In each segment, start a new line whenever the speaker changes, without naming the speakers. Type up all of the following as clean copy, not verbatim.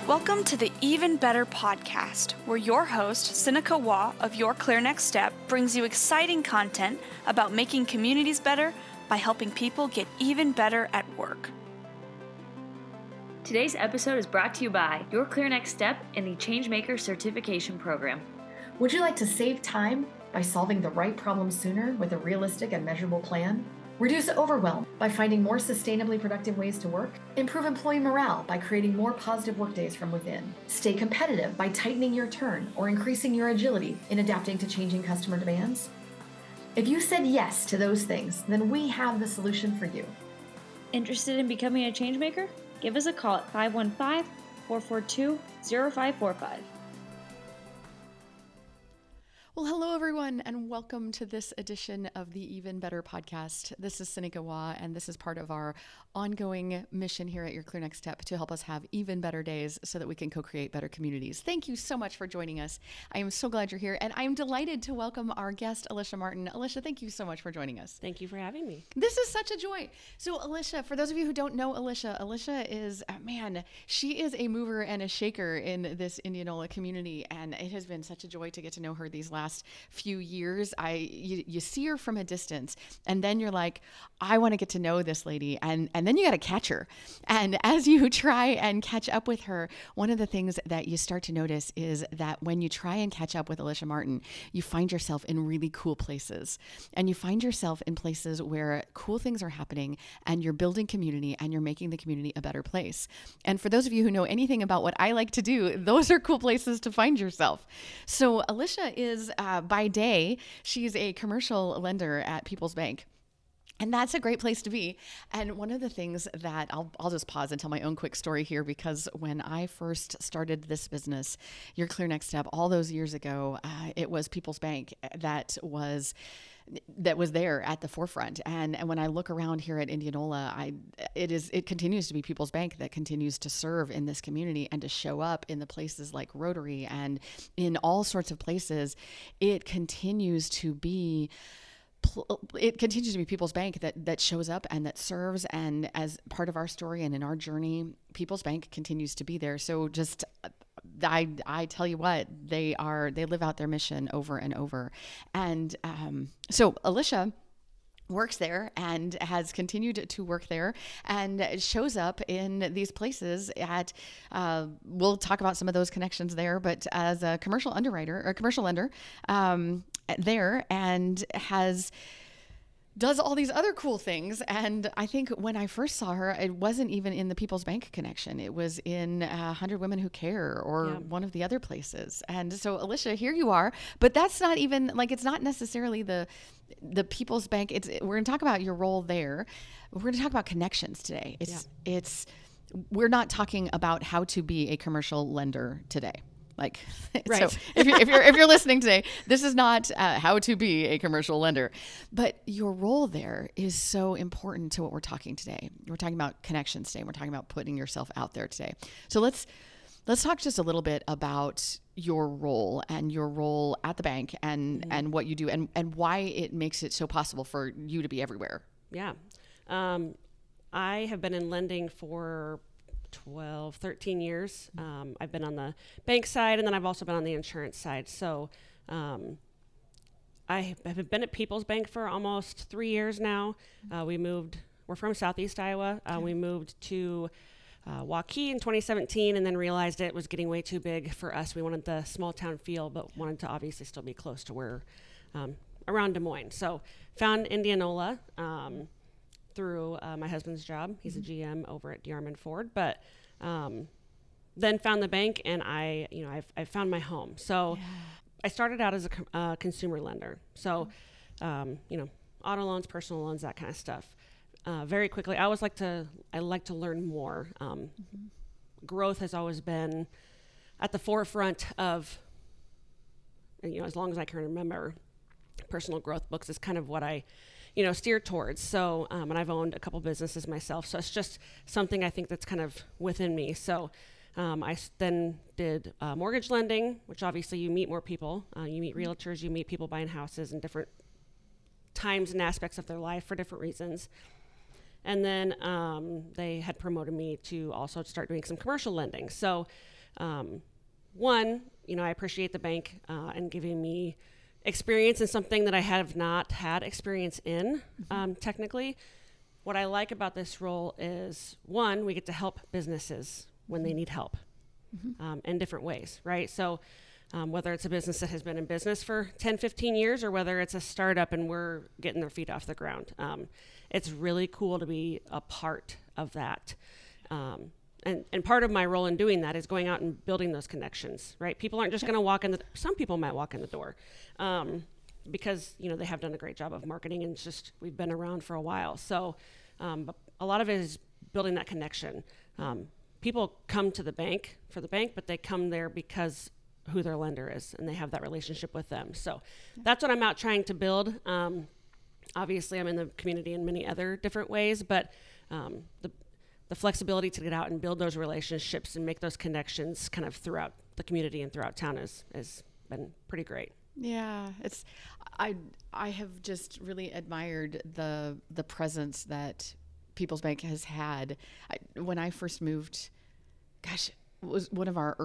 Welcome to the Even Better podcast, where your host, Sinikka Waugh of Your Clear Next Step, brings you exciting content about making communities better by helping people get even better at work.
Today's episode is brought to you by Your Clear Next Step in the Changemaker Certification Program.
Would you like to save time by solving the right problem sooner with a realistic and measurable plan? Reduce overwhelm by finding more sustainably productive ways to work? Improve employee morale by creating more positive workdays from within? Stay competitive by tightening your turn or increasing your agility in adapting to changing customer demands? If you said yes to those things, then we have the solution for you.
Interested in becoming a changemaker? Give us a call at 515-442-0545.
Well, hello, everyone, and welcome to this edition of the Even Better podcast. This is Sinikka Waugh, and this is part of our ongoing mission here at Your Clear Next Step to help us have even better days so that we can co-create better communities. Thank you so much for joining us. I am so glad you're here, and I am delighted to welcome our guest, Alysha Martin. Alysha, thank you so much for joining us.
Thank you for having me.
This is such a joy. So, Alysha, for those of you who don't know Alysha is, she is a mover and a shaker in this Indianola community, and it has been such a joy to get to know her these last few years. You see her from a distance, and then you're like, I want to get to know this lady, and then you got to catch her. And as you try and catch up with her, one of the things that you start to notice is that when you try and catch up with Alysha Martin, you find yourself in really cool places, and you find yourself in places where cool things are happening, and you're building community, and you're making the community a better place. And for those of you who know anything about what I like to do, those are cool places to find yourself. So Alysha is by day, she's a commercial lender at People's Bank. And that's a great place to be. And one of the things that I'll just pause and tell my own quick story here, because when I first started this business, Your Clear Next Step, all those years ago, it was People's Bank that was there at the forefront. And when I look around here at Indianola, it continues to be People's Bank that continues to serve in this community and to show up in the places like Rotary and in all sorts of places. It continues to be People's Bank that shows up and that serves. And as part of our story and in our journey, People's Bank continues to be there. So just, I tell you what, they live out their mission over and over. And so Alysha works there and has continued to work there and shows up in these places at, we'll talk about some of those connections there, but as a commercial lender there, and does all these other cool things. And I think when I first saw her, it wasn't even in the People's Bank connection. It was in 100 Women Who Care or one of the other places. And so Alysha, here you are, but that's not even it's not necessarily the People's Bank. We're going to talk about your role there. We're going to talk about connections today. We're not talking about how to be a commercial lender today. Right. So if you're listening today, this is not how to be a commercial lender, but your role there is so important to what we're talking today. We're talking about connections today. We're talking about putting yourself out there today. So let's talk just a little bit about your role at the bank and what you do and why it makes it so possible for you to be everywhere.
Yeah. I have been in lending for 12, 13 years. I've been on the bank side, and then I've also been on the insurance side. So I have been at People's Bank for almost 3 years now. We're from Southeast Iowa. We moved to Waukee in 2017 and then realized it was getting way too big for us. We wanted the small town feel, but wanted to obviously still be close to where, around Des Moines. So found Indianola through my husband's job. He's a GM over at DeArmond Ford, but then found the bank, and I found my home. So I started out as a consumer lender. So, auto loans, personal loans, that kind of stuff. Very quickly, I like to learn more. Growth has always been at the forefront of, as long as I can remember, personal growth books is kind of what I steer towards. So, and I've owned a couple businesses myself. So it's just something I think that's kind of within me. So I then did mortgage lending, which obviously you meet more people. You meet realtors, you meet people buying houses in different times and aspects of their life for different reasons. And then they had promoted me to also start doing some commercial lending. So One, I appreciate the bank and giving me experience in something that I have not had experience in, technically. What I like about this role is, one, we get to help businesses when they need help in different ways, right? So whether it's a business that has been in business for 10, 15 years, or whether it's a startup and we're getting their feet off the ground. It's really cool to be a part of that. And part of my role in doing that is going out and building those connections, right? People aren't just going to walk in some people might walk in the door because, they have done a great job of marketing, and it's just, we've been around for a while. So but a lot of it is building that connection. People come to the bank for the bank, but they come there because who their lender is, and they have that relationship with them. So that's what I'm out trying to build. Obviously, I'm in the community in many other different ways, but the flexibility to get out and build those relationships and make those connections kind of throughout the community and throughout town has been pretty great.
Yeah, I have just really admired the presence that People's Bank has had. When I first moved, it was one of our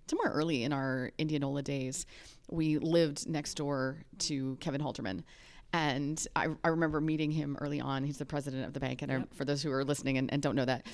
somewhere early in our Indianola days, we lived next door to Kevin Halterman. And I remember meeting him early on. He's the president of the bank. And for those who are listening and don't know that,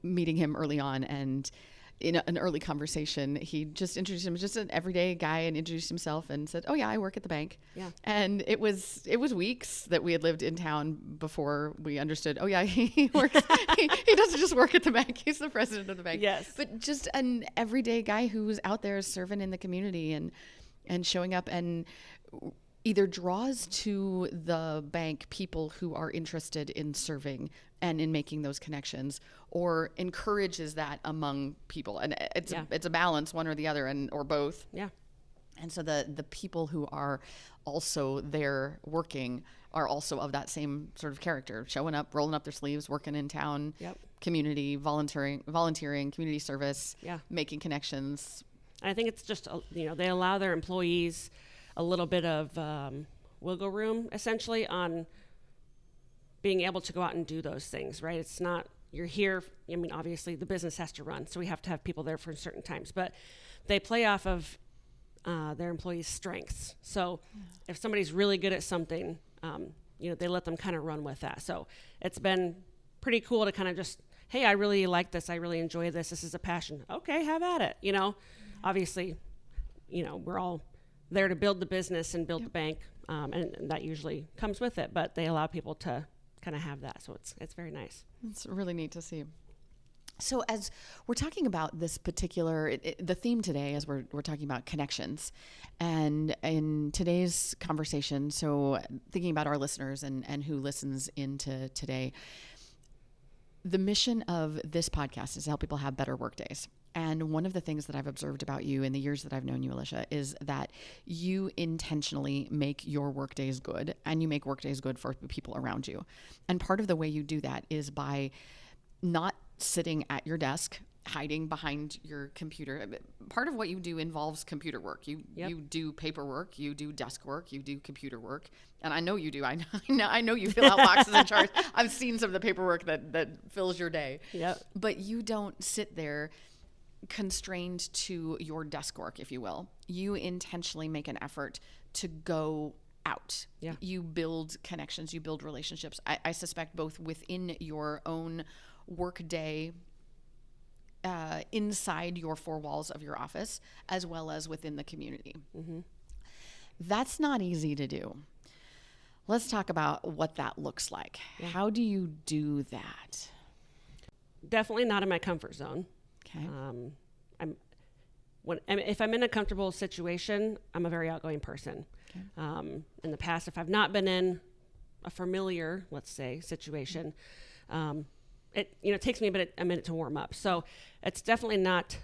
meeting him early on, and in an early conversation, he just introduced him as just an everyday guy and introduced himself and said, "Oh yeah, I work at the bank." Yeah. And it was weeks that we had lived in town before we understood, oh yeah, he works, he doesn't just work at the bank. He's the president of the bank.
Yes.
But just an everyday guy who was out there serving in the community and showing up, and either draws to the bank people who are interested in serving and in making those connections, or encourages that among people. And it's a balance, one or the other, or both. Yeah. And so the people who are also there working are also of that same sort of character, showing up, rolling up their sleeves, working in town, community, volunteering, community service, making connections.
I think it's just, they allow their employees a little bit of wiggle room, essentially, on being able to go out and do those things, right? It's not, you're here, obviously the business has to run, so we have to have people there for certain times, but they play off of their employees' strengths. So if somebody's really good at something, they let them kind of run with that. So it's been pretty cool to kind of just, hey, I really like this, I really enjoy this is a passion. Okay, have at it, Obviously, we're all there to build the business and build the bank, and that usually comes with it, but they allow people to kind of have that, so it's very nice.
It's really neat to see. So as we're talking about this particular, the theme today, as we're talking about connections, and in today's conversation, so thinking about our listeners and who listens into today, the mission of this podcast is to help people have better work days. And one of the things that I've observed about you in the years that I've known you, Alysha, is that you intentionally make your work days good, and you make work days good for people around you. And part of the way you do that is by not sitting at your desk, hiding behind your computer. Part of what you do involves computer work. You do paperwork, you do desk work, you do computer work. And I know you do. I know you fill out boxes and charts. I've seen some of the paperwork that fills your day. Yep. But you don't sit there constrained to your desk work, if you will. You intentionally make an effort to go out. Yeah. You build connections, you build relationships. I suspect both within your own work day, inside your four walls of your office, as well as within the community. Mm-hmm. That's not easy to do. Let's talk about what that looks like. Yeah. How do you do that?
Definitely not in my comfort zone. Okay. If I'm in a comfortable situation, I'm a very outgoing person. Okay. In the past, if I've not been in a familiar, let's say, situation, it takes me a minute to warm up. So it's definitely not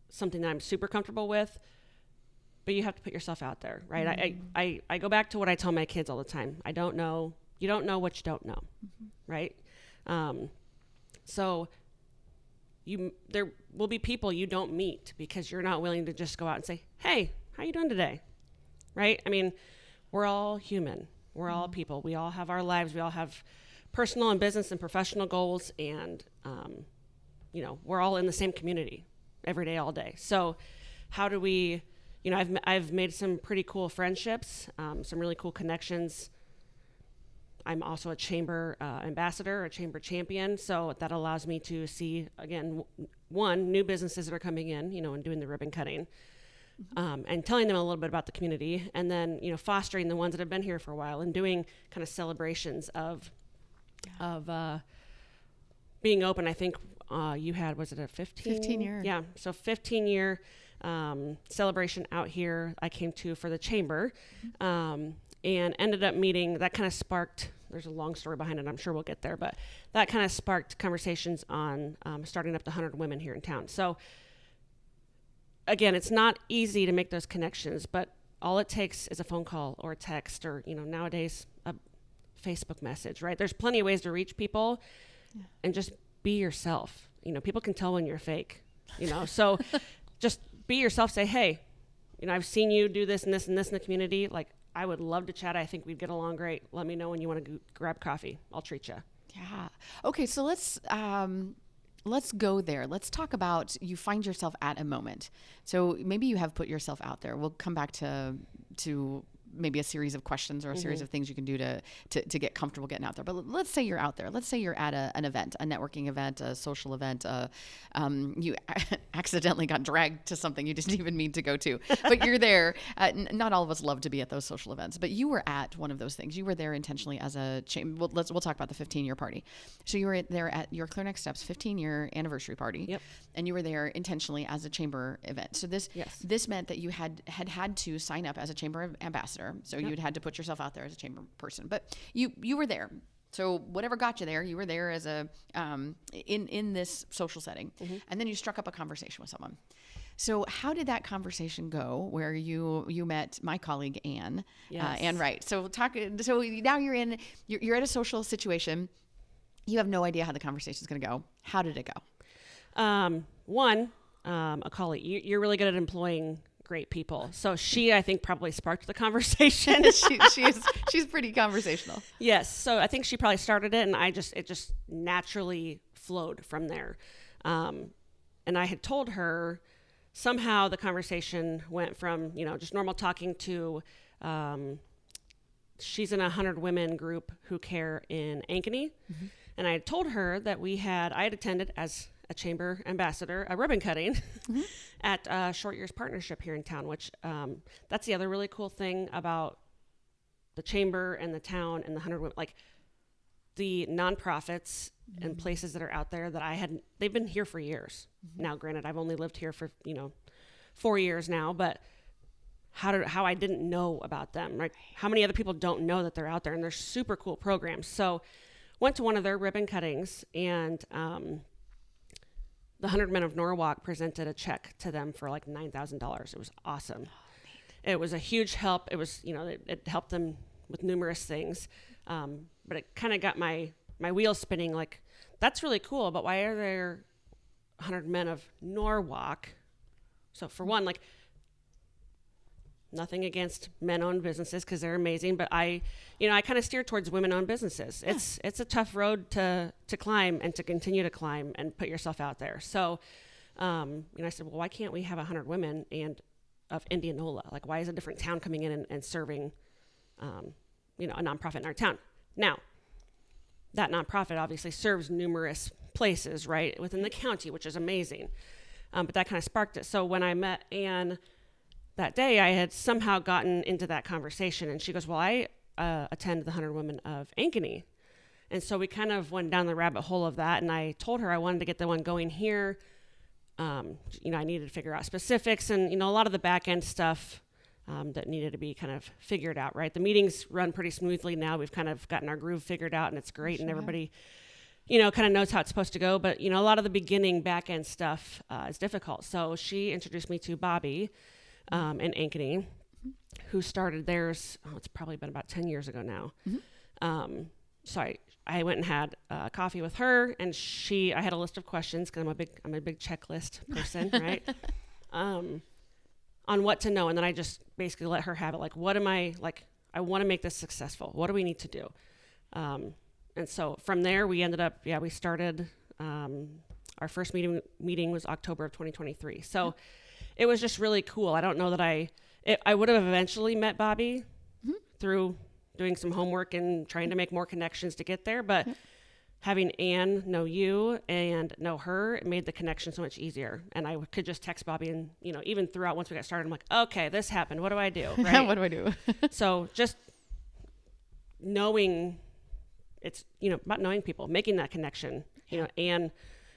something that I'm super comfortable with. But you have to put yourself out there, right? Mm-hmm. I go back to what I tell my kids all the time. You don't know what you don't know, mm-hmm. right? So there will be people you don't meet because you're not willing to just go out and say, hey, how you doing today? Right? We're all human. We're all people. We all have our lives. We all have personal and business and professional goals, and we're all in the same community every day, all day. So how do we, I've made some pretty cool friendships, some really cool connections. I'm also a chamber ambassador, a chamber champion, so that allows me to see, again, one, new businesses that are coming in, and doing the ribbon cutting, and telling them a little bit about the community, and then, fostering the ones that have been here for a while and doing kind of celebrations of being open. I think you had, was it a 15
year?
Yeah, so 15-year celebration out here I came to for the chamber, and ended up meeting, that kind of sparked, there's a long story behind it, I'm sure we'll get there, but that kind of sparked conversations on starting up the 100 Women here in town. So again, it's not easy to make those connections, but all it takes is a phone call or a text or, nowadays a Facebook message, right? There's plenty of ways to reach people, and just be yourself. People can tell when you're fake, so just be yourself. Say, hey, I've seen you do this and this and this in the community. Like, I would love to chat. I think we'd get along great. Let me know when you want to grab coffee. I'll treat you.
Yeah. Okay. So let's go there. Let's talk about, you find yourself at a moment. So maybe you have put yourself out there. We'll come back to maybe a series of questions or a series of things you can do to get comfortable getting out there. But let's say you're out there. Let's say you're at an event, a networking event, a social event. You accidentally got dragged to something you didn't even mean to go to, but you're there. Not all of us love to be at those social events, but you were at one of those things. You were there intentionally as a chamber. We'll talk about the 15-year party. So you were there at your Clear Next Steps 15-year anniversary party.
Yep.
And you were there intentionally as a chamber event. So this meant that you had to sign up as a chamber ambassador. So you'd had to put yourself out there as a chamber person, but you were there. So whatever got you there, you were there as a in this social setting, and then you struck up a conversation with someone. So how did that conversation go? Where you met my colleague Ann, Ann Wright. So now you're at a social situation. You have no idea how the conversation is going to go. How did it go?
A colleague. You're really good at employing great people. So she, I think, probably sparked the conversation.
she's pretty conversational.
Yes. So I think she probably started it, and it just naturally flowed from there. And I had told her, somehow the conversation went from, just normal talking to, she's in a 100 Women group who care in Ankeny. And I had told her that I had attended as a chamber ambassador, a ribbon cutting at Short Years Partnership here in town, which that's the other really cool thing about the chamber and the town and the 100 Women, like the nonprofits and places that are out there that they've been here for years. Now, granted, I've only lived here for, 4 years now, but how I didn't know about them, right? How many other people don't know that they're out there, and they're super cool programs. So went to one of their ribbon cuttings, and the 100 Men of Norwalk presented a check to them for like $9,000. It was awesome. It was a huge help. It was, it helped them with numerous things. But it kind of got my wheels spinning, like, that's really cool, but why are there 100 Men of Norwalk? So for one, like, nothing against men-owned businesses, because they're amazing, but I kind of steer towards women-owned businesses. Yeah. It's a tough road to climb and to continue to climb and put yourself out there. So, I said, well, why can't we have 100 women of Indianola? Like, why is a different town coming in and serving, a nonprofit in our town? Now, that nonprofit obviously serves numerous places, right, within the county, which is amazing. But that kind of sparked it. So when I met Ann that day, I had somehow gotten into that conversation, and she goes, well, I attend the 100 Women of Ankeny. And so we kind of went down the rabbit hole of that, and I told her I wanted to get the one going here. I needed to figure out specifics and, a lot of the back end stuff that needed to be kind of figured out, right? The meetings run pretty smoothly now. We've kind of gotten our groove figured out, and it's great, and everybody, kind of knows how it's supposed to go. But, a lot of the beginning back end stuff is difficult. So she introduced me to Bobby in Ankeny, who started theirs. It's probably been about 10 years ago now. So I went and had coffee with her, and I had a list of questions, because I'm a big checklist person, right? On what to know. And then I just basically let her have it. Like, what am I, like, I want to make this successful. What do we need to do? And so from there, we ended up, we started, our first meeting was October of 2023. So it was just really cool. I don't know that I would have eventually met Bobby through doing some homework and trying to make more connections to get there. But having Anne know you and know her, it made the connection so much easier. And I could just text Bobby and, even throughout once we got started, I'm like, okay, this happened. What do I do? Right?
What do I do?
So just knowing it's, about knowing people, making that connection, Anne,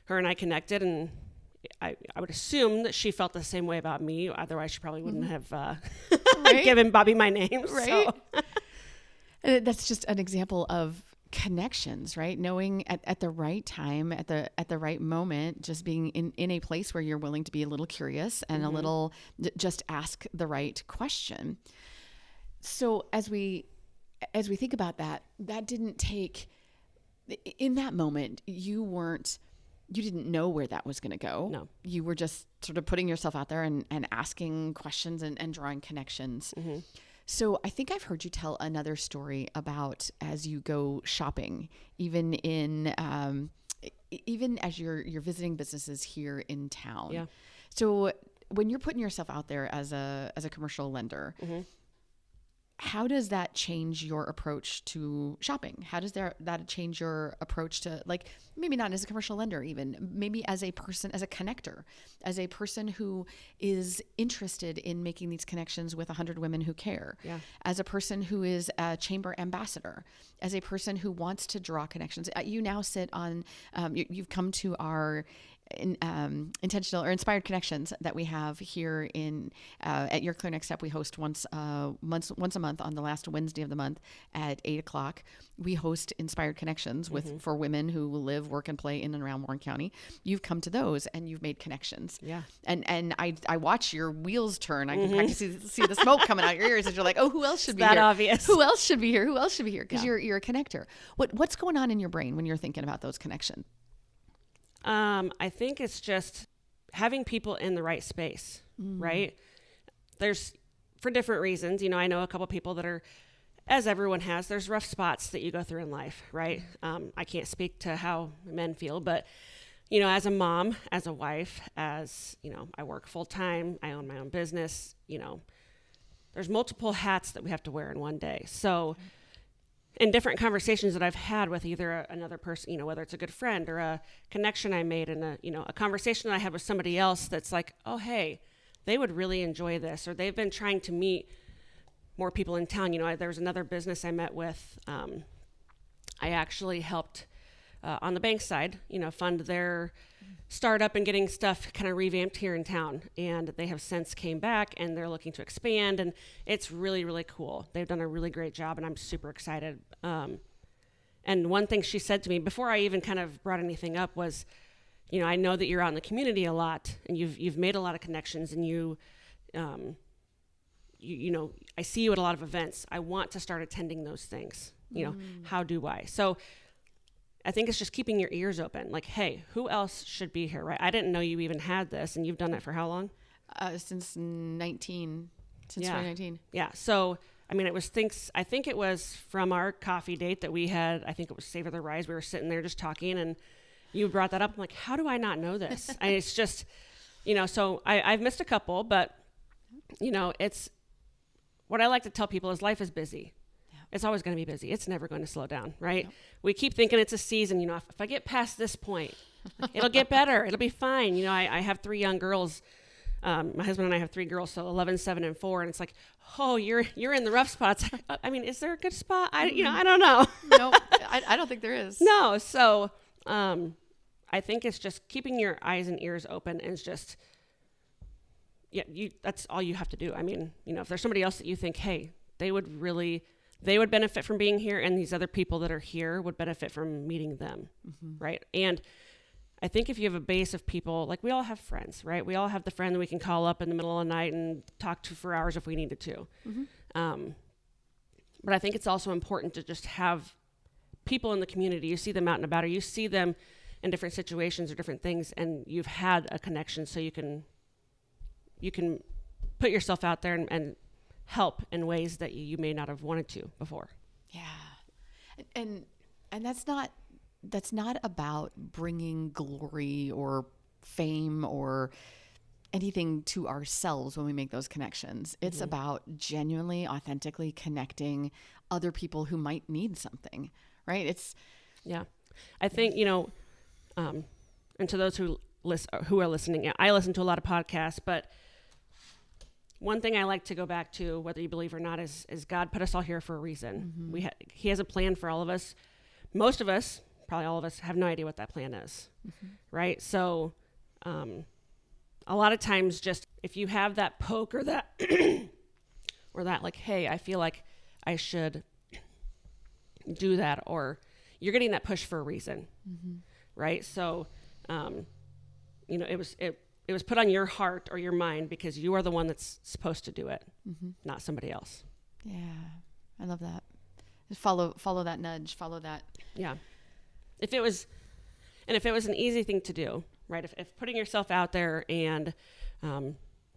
her and I connected, and I would assume that she felt the same way about me. Otherwise, she probably wouldn't have given Bobby my name.
Right.
So.
That's just an example of connections, right? Knowing at the right time, at the right moment, just being in a place where you're willing to be a little curious and a little just ask the right question. So as we think about that didn't take, in that moment, you didn't know where that was going to go.
No.
You were just sort of putting yourself out there and asking questions and drawing connections. Mm-hmm. So I think I've heard you tell another story about as you go shopping, even as you're visiting businesses here in town.
Yeah.
So when you're putting yourself out there as a commercial lender, how does that change your approach to shopping? How does that change your approach to, like, maybe not as a commercial lender, even maybe as a person, as a connector, as a person who is interested in making these connections with 100 women who care, as a person who is a chamber ambassador, as a person who wants to draw connections. You now sit on, you've come to our intentional or inspired connections that we have here at Your Clear Next Step. We host once a month on the last Wednesday of the month at 8:00. We host inspired connections for women who live, work, and play in and around Warren County. You've come to those and you've made connections.
Yeah.
And I watch your wheels turn. I can practically see the smoke coming out your ears as you're like, oh, who else should be here?
That obvious.
Who else should be here? Who else should be here? Because you're a connector. What's going on in your brain when you're thinking about those connections?
I think it's just having people in the right space, right? There's, for different reasons, I know a couple people that are, as everyone has, there's rough spots that you go through in life, right? I can't speak to how men feel, but, as a mom, as a wife, as, I work full time, I own my own business, there's multiple hats that we have to wear in one day. So in different conversations that I've had with either another person, whether it's a good friend or a connection I made in a conversation that I had with somebody else that's like, oh, hey, they would really enjoy this, or they've been trying to meet more people in town. There was another business I met with. I actually helped on the bank side, fund their startup and getting stuff kind of revamped here in town. And they have since came back and they're looking to expand, and it's really, really cool. They've done a really great job and I'm super excited. And one thing she said to me before I even kind of brought anything up was, I know that you're out in the community a lot and you've made a lot of connections, and I see you at a lot of events. I want to start attending those things. How do I? So I think it's just keeping your ears open. Like, hey, who else should be here, right? I didn't know you even had this, and you've done it for how long?
Since 2019.
Yeah. So, I think it was from our coffee date that we had. I think it was Savor the Rise. We were sitting there just talking, and you brought that up. I'm like, how do I not know this? It's just, so I've missed a couple, but, it's what I like to tell people is life is busy. It's always going to be busy. It's never going to slow down, right? Yep. We keep thinking it's a season. If I get past this point, it'll get better. It'll be fine. I have 3 young girls. My husband and I have 3 girls, so 11, 7, and 4. And it's like, oh, you're in the rough spots. Is there a good spot? I don't know.
No, I don't think there is.
No. So I think it's just keeping your eyes and ears open, and it's just, that's all you have to do. If there's somebody else that you think, hey, they would benefit from being here, and these other people that are here would benefit from meeting them, right? And I think if you have a base of people, like we all have friends, right? We all have the friend that we can call up in the middle of the night and talk to for hours if we needed to. But I think it's also important to just have people in the community. You see them out and about, or you see them in different situations or different things, and you've had a connection, so you can put yourself out there and help in ways that you may not have wanted to before.
Yeah. And And that's not about bringing glory or fame or anything to ourselves when we make those connections. It's about genuinely, authentically connecting other people who might need something, right?
Yeah. I think, and to those who are listening, I listen to a lot of podcasts, but one thing I like to go back to, whether you believe or not, is God put us all here for a reason. He has a plan for all of us. Most of us, probably all of us, have no idea what that plan is, right? So a lot of times, just if you have that poke or that, or that like, hey, I feel like I should do that, or you're getting that push for a reason, right? So, it was put on your heart or your mind because you are the one that's supposed to do it, not somebody else.
Yeah, I love that. Follow that nudge, follow that.
Yeah. If it was an easy thing to do, right? If putting yourself out there and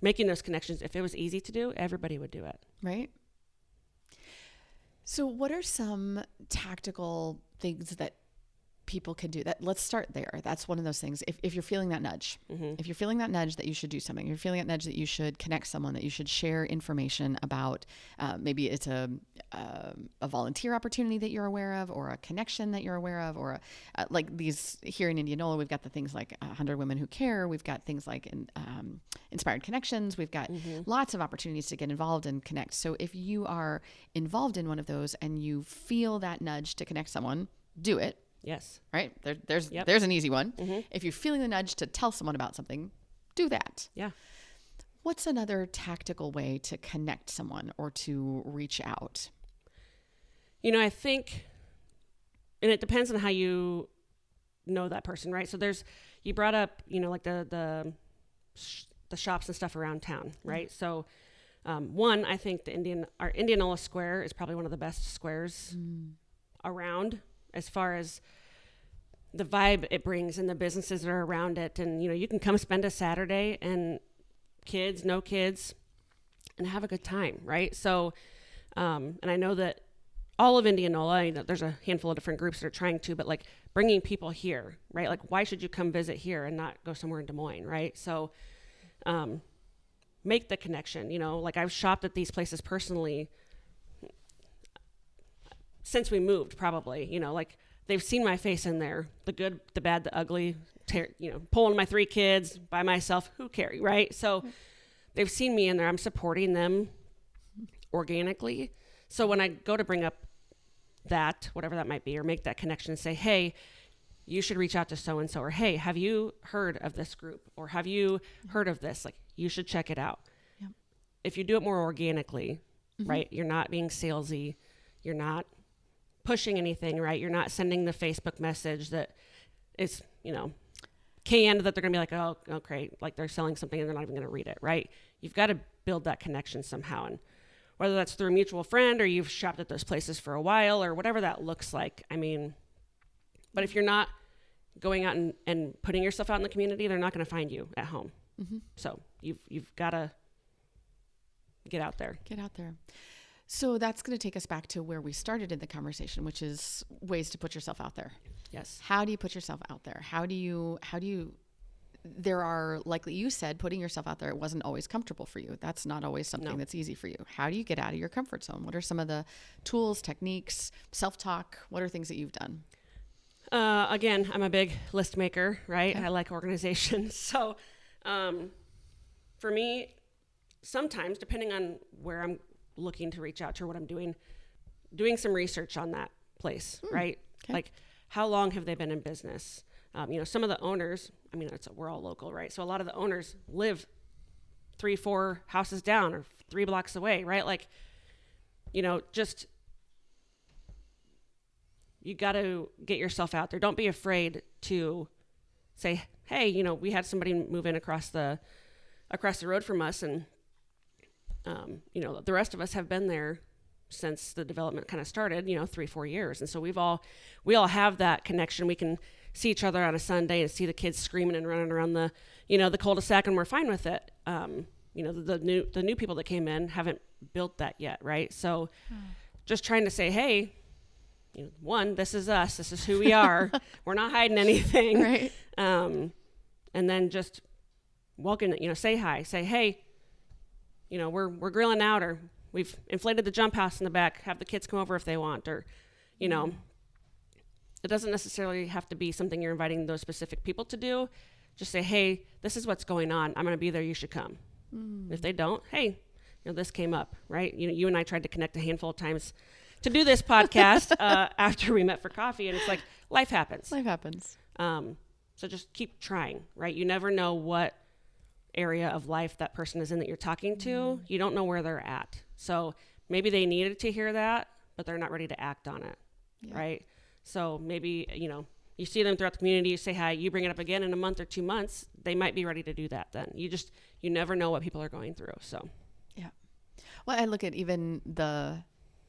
making those connections, if it was easy to do, everybody would do it.
Right. So what are some tactical things that people can do? Let's start there. That's one of those things. If you're feeling that nudge, if you're feeling that nudge that you should do something, if you're feeling that nudge that you should connect someone, that you should share information about, maybe it's a volunteer opportunity that you're aware of, or a connection that you're aware of, or like these here in Indianola, we've got the things like 100 Women Who Care. We've got things like Inspired Connections. We've got lots of opportunities to get involved and connect. So if you are involved in one of those and you feel that nudge to connect someone, do it.
Yes.
Right? There's an easy one. If you're feeling the nudge to tell someone about something, do that.
Yeah.
What's another tactical way to connect someone or to reach out?
I think, and it depends on how you know that person, right? So you brought up, like the shops and stuff around town, right? So one, I think our Indianola Square is probably one of the best squares around, as far as the vibe it brings and the businesses that are around it. And, you can come spend a Saturday and no kids, and have a good time, right? So, and I know that all of Indianola, there's a handful of different groups that are trying to, but like bringing people here, right? Like, why should you come visit here and not go somewhere in Des Moines, right? So, make the connection, like I've shopped at these places personally since we moved, probably, like they've seen my face in there, the good, the bad, the ugly, pulling my 3 kids by myself, who carry, right? So they've seen me in there. I'm supporting them organically. So when I go to bring up that, whatever that might be, or make that connection and say, hey, you should reach out to so-and-so, or hey, have you heard of this group? Or have you heard of this? Like, you should check it out. Yep. If you do it more organically, right? You're not being salesy. You're not pushing anything, right? You're not sending the Facebook message that is, canned, that they're going to be like, oh, great. Like, they're selling something and they're not even going to read it, right? You've got to build that connection somehow. And whether that's through a mutual friend or you've shopped at those places for a while or whatever that looks like. But if you're not going out and putting yourself out in the community, they're not going to find you at home. So you've got to get out there.
Get out there. So that's going to take us back to where we started in the conversation, which is ways to put yourself out there.
Yes.
How do you put yourself out there? How do you, there are, like you said, putting yourself out there, it wasn't always comfortable for you. That's not always something that's easy for you. How do you get out of your comfort zone? What are some of the tools, techniques, self-talk? What are things that you've done?
Again, I'm a big list maker, right? Okay. I like organization. So for me, sometimes, depending on where I'm looking to reach out to or what I'm doing some research on that place, right? Okay. Like, how long have they been in business? Some of the owners, we're all local, right? So a lot of the owners live 3-4 houses down or 3 blocks away, right? Like, just, you got to get yourself out there. Don't be afraid to say, hey, we had somebody move in across the road from us, and the rest of us have been there since the development kind of started, 3-4 years. And so we all have that connection. We can see each other on a Sunday and see the kids screaming and running around the cul-de-sac, and we're fine with it. The new people that came in haven't built that yet. Right. So just trying to say, hey, one, this is us. This is who we are. We're not hiding anything.
Right.
And then just welcome, say hi, say, hey, we're grilling out, or we've inflated the jump house in the back. Have the kids come over if they want, or, it doesn't necessarily have to be something you're inviting those specific people to do. Just say, hey, this is what's going on. I'm going to be there. You should come. If they don't, hey, this came up, right? You and I tried to connect a handful of times to do this podcast after we met for coffee, and it's like, life happens.
Life happens.
So just keep trying, right? You never know what area of life that person is in that you're talking to. You don't know where they're at. So maybe they needed to hear that, but they're not ready to act on it, right? So maybe, you see them throughout the community, you say hi, you bring it up again in a month or 2 months, they might be ready to do that then. You never know what people are going through, so.
Yeah. Well, I look at even the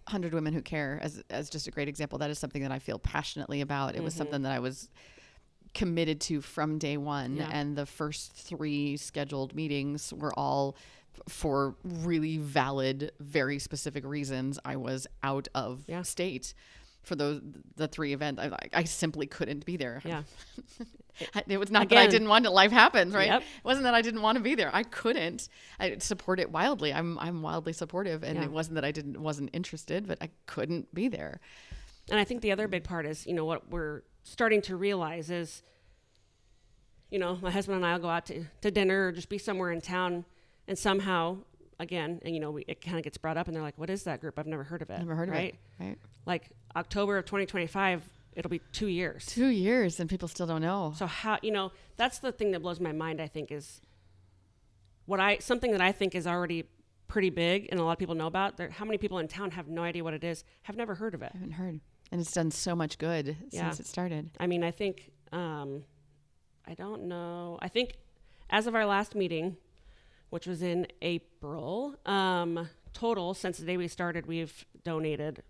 100 Women Who Care as just a great example. That is something that I feel passionately about. It was something that I was committed to from day one.
Yeah.
And the first 3 scheduled meetings were all for really valid, very specific reasons. I was out of state for the 3 events. I simply couldn't be there.
Yeah.
It was not that I didn't want it. Life happens, right?
Yep.
It wasn't that I didn't want to be there. I couldn't. I support it wildly. I'm wildly supportive, and it wasn't that I wasn't interested, but I couldn't be there.
And I think the other big part is, what we're starting to realize is, my husband and I will go out to dinner or just be somewhere in town, and somehow, again, and it kind of gets brought up, and they're like, "What is that group? I've never heard of it."
Never heard of it. Right.
Like October of 2025, it'll be 2 years.
2 years, and people still don't know.
So how, that's the thing that blows my mind, I think, is something that I think is already pretty big and a lot of people know about. How many people in town have no idea what it is, have never heard of it?
I haven't heard. And it's done so much good since it started.
I mean, I think, I don't know. I think as of our last meeting, which was in April, total, since the day we started, we've donated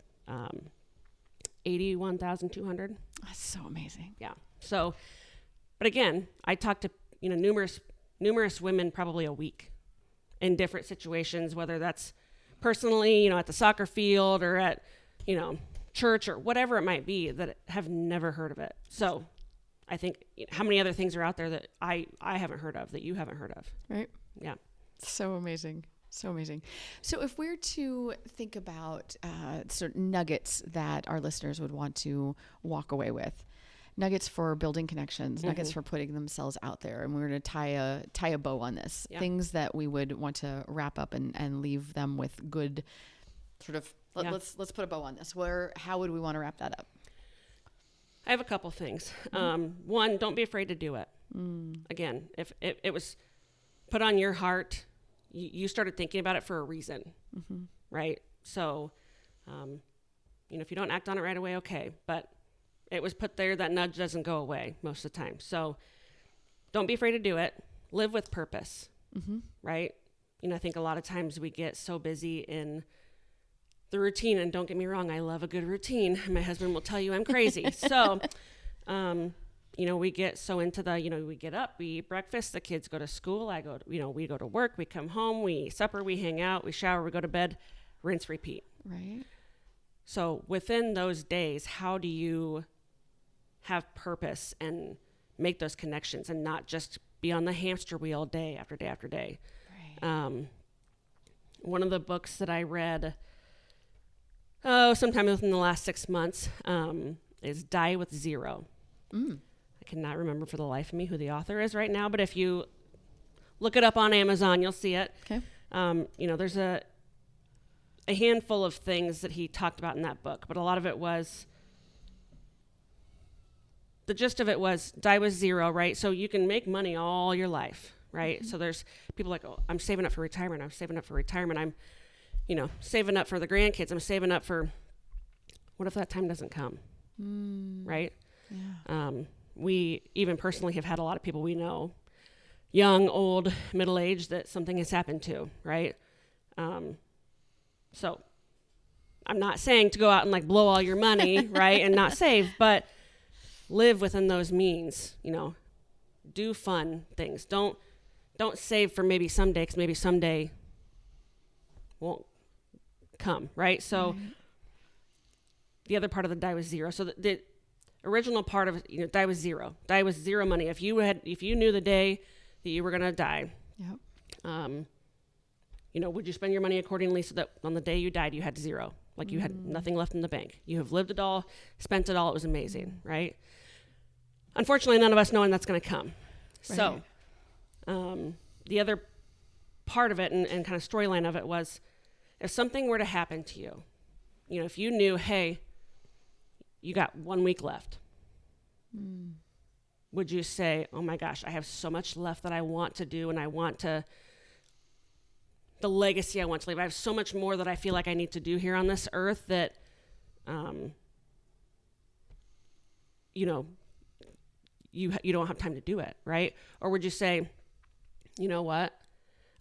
81,200.
That's so amazing.
Yeah. So, but again, I talk to, numerous women probably a week in different situations, whether that's personally, at the soccer field or at, church or whatever it might be, that have never heard of it. So I think how many other things are out there that I haven't heard of, that you haven't heard of.
Right.
Yeah.
So amazing. So amazing. So if we're to think about sort of nuggets that our listeners would want to walk away with, nuggets for building connections, nuggets for putting themselves out there, and we're going to tie a bow on this, things that we would want to wrap up and leave them with good sort of, let's put a bow on this. How would we want to wrap that up?
I have a couple things. One, don't be afraid to do it. Again, if it was put on your heart, you started thinking about it for a reason, right? So, if you don't act on it right away, okay. But it was put there, that nudge doesn't go away most of the time. So don't be afraid to do it. Live with purpose, right? I think a lot of times we get so busy in the routine, and don't get me wrong, I love a good routine. My husband will tell you I'm crazy. So, we get so into we get up, we eat breakfast, the kids go to school, we go to work, we come home, we eat supper, we hang out, we shower, we go to bed, rinse, repeat.
Right.
So within those days, how do you have purpose and make those connections and not just be on the hamster wheel day after day after day? Right. One of the books that I read, sometime within the last 6 months, is Die with Zero. I cannot remember for the life of me who the author is right now, but if you look it up on Amazon, you'll see it.
Okay.
There's a handful of things that he talked about in that book, but a lot of it was, the gist of it was die with zero, right? So you can make money all your life, right? So there's people like, oh, I'm saving up for retirement. I'm saving up for retirement. I'm, saving up for the grandkids. I'm saving up for, what if that time doesn't come? Right?
Yeah.
We even personally have had a lot of people we know, young, old, middle-aged, that something has happened to, right? So I'm not saying to go out and blow all your money, right, and not save, but live within those means, do fun things. Don't save for maybe someday, because maybe someday won't come, right? So the other part of the die was zero. So the original part of it, die was zero. Die was zero money. If you knew the day that you were going to die,
Yep.
Would you spend your money accordingly so that on the day you died, you had zero? Like you had nothing left in the bank. You have lived it all, spent it all. It was amazing, right? Unfortunately, none of us know when that's going to come.
Right.
So the other part of it and kind of storyline of it was, if something were to happen to you, if you knew, hey, you got 1 week left, would you say, oh my gosh, I have so much left that I want to do, and I want to, the legacy I want to leave. I have so much more that I feel like I need to do here on this earth that, you don't have time to do it, right? Or would you say, you know what?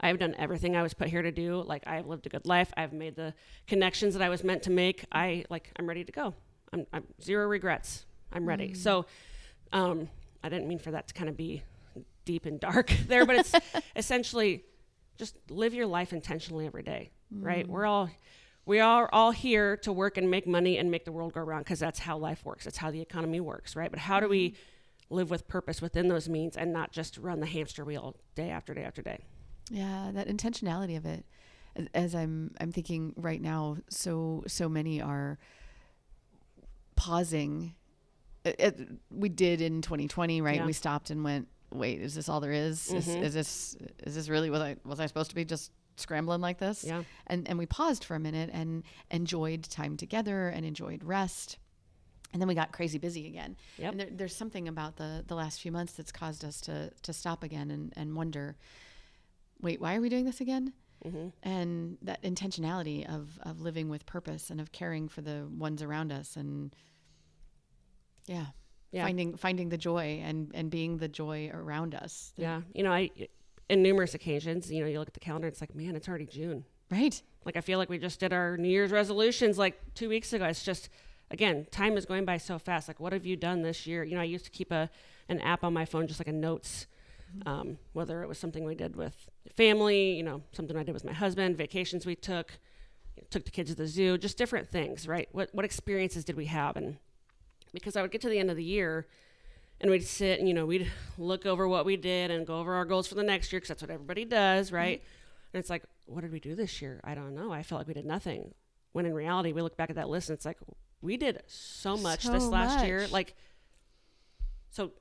I have done everything I was put here to do. Like, I have lived a good life. I've made the connections that I was meant to make. I'm ready to go. I'm zero regrets. I'm ready. So, I didn't mean for that to kind of be deep and dark there, but it's essentially just live your life intentionally every day, right? We are all here to work and make money and make the world go around, because that's how life works. That's how the economy works, right? But how do we live with purpose within those means and not just run the hamster wheel day after day after day?
Yeah, that intentionality of it. As I'm thinking right now, so many are pausing. We did in 2020, right?
Yeah.
We stopped and went, wait, is this all there is? Is this really, was I supposed to be just scrambling like this?
Yeah.
And we paused for a minute and enjoyed time together and enjoyed rest. And then we got crazy busy again.
Yep.
And there's something about the last few months that's caused us to stop again and wonder, wait, why are we doing this again? And that intentionality of living with purpose and of caring for the ones around us, and finding the joy and being the joy around us.
Yeah. In numerous occasions, you look at the calendar, it's like, man, it's already June.
Right.
Like, I feel like we just did our New Year's resolutions like 2 weeks ago. It's just, again, time is going by so fast. Like, what have you done this year? I used to keep an app on my phone, just like a notes, whether it was something we did with family, something I did with my husband, vacations we took the kids to the zoo, just different things, right? What experiences did we have? And because I would get to the end of the year and we'd sit and, we'd look over what we did and go over our goals for the next year, because that's what everybody does, right? And it's like, what did we do this year? I don't know. I felt like we did nothing. When in reality, we look back at that list and it's like, we did so much this last year. Like, so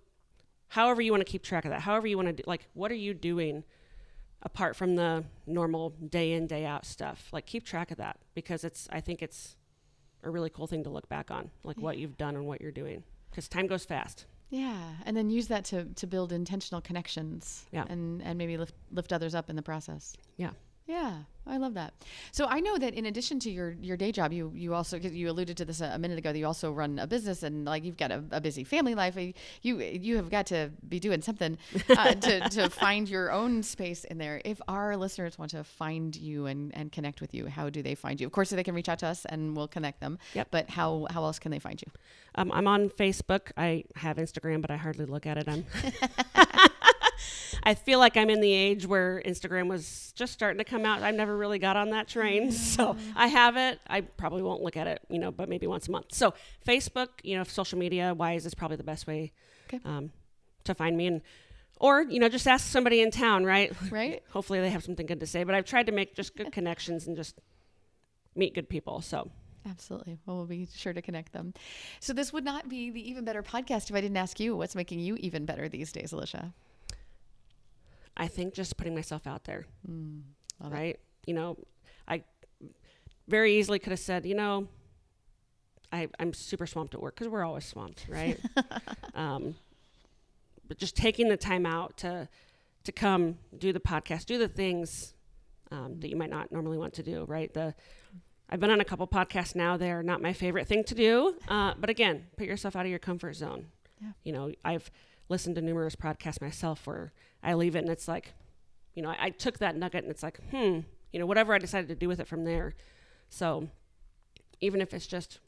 however you want to keep track of that, however you want to do, like, what are you doing apart from the normal day in, day out stuff? Like, keep track of that, because I think it's a really cool thing to look back on, like what you've done and what you're doing, because time goes fast.
Yeah. And then use that to build intentional connections.
Yeah.
And maybe lift others up in the process.
Yeah.
Yeah, I love that. So I know that in addition to your day job, you also, 'cause you alluded to this a minute ago, that you also run a business, and like, you've got a busy family life. You have got to be doing something to find your own space in there. If our listeners want to find you and connect with you, how do they find you? Of course, they can reach out to us and we'll connect them.
Yep.
But how else can they find you?
I'm on Facebook. I have Instagram, but I hardly look at it. I feel like I'm in the age where Instagram was just starting to come out. I've never really got on that train. So I have it. I probably won't look at it, but maybe once a month. So Facebook, social media wise is probably the best way to find me. Or just ask somebody in town, right?
Right.
Hopefully they have something good to say. But I've tried to make just good connections and just meet good people. So.
Absolutely. Well, we'll be sure to connect them. So this would not be the Even Better podcast if I didn't ask you what's making you even better these days, Alysha.
I think just putting myself out there, right? I very easily could have said, I'm super swamped at work, because we're always swamped, right? But just taking the time out to come do the podcast, do the things that you might not normally want to do, right? I've been on a couple podcasts now. They're not my favorite thing to do. But again, put yourself out of your comfort zone. Yeah. I've listened to numerous podcasts myself where I leave it and it's like, I took that nugget and it's like, whatever I decided to do with it from there. So even if it's just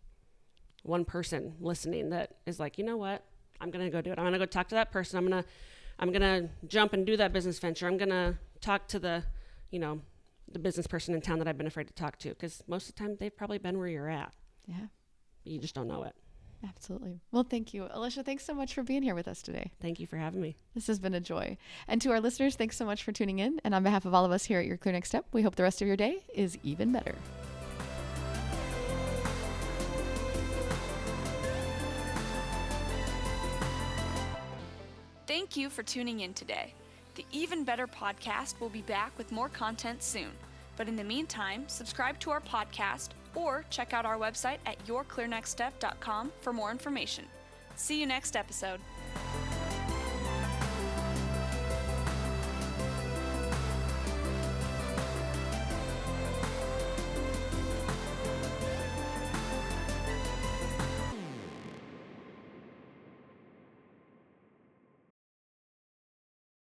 one person listening that is like, you know what, I'm going to go do it. I'm going to go talk to that person. I'm going to jump and do that business venture. I'm going to talk to the business person in town that I've been afraid to talk to, because most of the time they've probably been where you're at.
Yeah.
You just don't know it.
Absolutely. Well, thank you. Alysha, thanks so much for being here with us today.
Thank you for having me.
This has been a joy. And to our listeners, thanks so much for tuning in. And on behalf of all of us here at Your Clear Next Step, we hope the rest of your day is even better.
Thank you for tuning in today. The Even Better podcast will be back with more content soon. But in the meantime, subscribe to our podcast or check out our website at yourclearnextstep.com for more information. See you next episode.